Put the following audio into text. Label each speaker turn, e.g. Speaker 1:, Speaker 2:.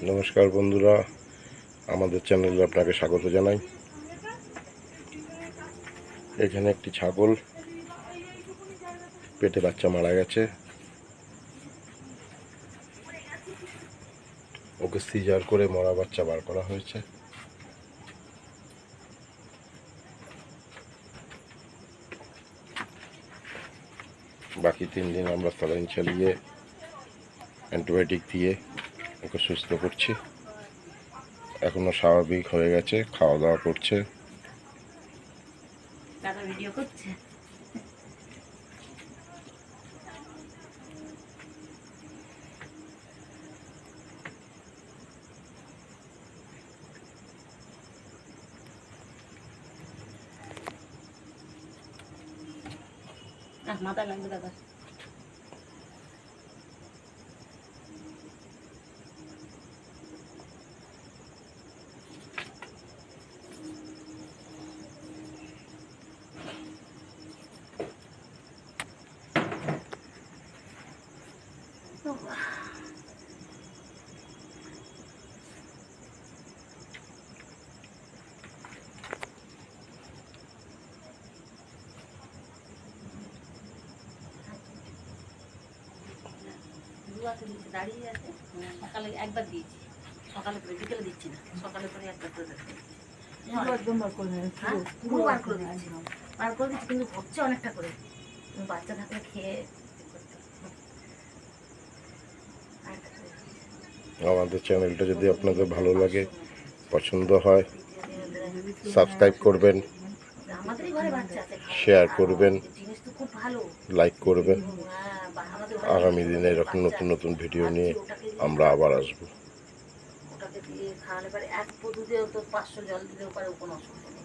Speaker 1: নমস্কার বন্ধুরা, আমাদের চ্যানেলে আপনাকে স্বাগত জানাই। এখানে একটি ছাগল পেটে বাচ্চা মারা গেছে, ওকে সিজার করে মরা বাচ্চা বার করা হয়েছে। বাকি 3 দিন আমরা স্যালাইন চালিয়ে অ্যান্টিবায়োটিক দিয়ে ওকে সুস্থ করছি। এখনো স্বাভাবিক হয়ে গেছে, খাওয়া দাওয়া করছে।
Speaker 2: ভিডিও করছে। মাথায় লাগবে দাদা। দাঁড়িয়ে আছে, সকালে একবার দিয়েছি, সকালে করে বিকেলে দিচ্ছি না, সকালে করে একবার করে দিচ্ছি, কিন্তু হচ্ছে অনেকটা করে। বাচ্চা থাকলে খেয়ে
Speaker 1: আমাদের চ্যানেলটা যদি আপনাদের ভালো লাগে, পছন্দ হয়, সাবস্ক্রাইব করবেন, শেয়ার করবেন, লাইক করবেন। আগামী দিনে এরকম নতুন নতুন ভিডিও নিয়ে আমরা আবার আসবো।
Speaker 2: ওটাকে দিয়ে খাওয়ালে পারে, এক পদু দিয়েও তো 500 জল দিলেও পারে, কোনো অসুবিধা নেই।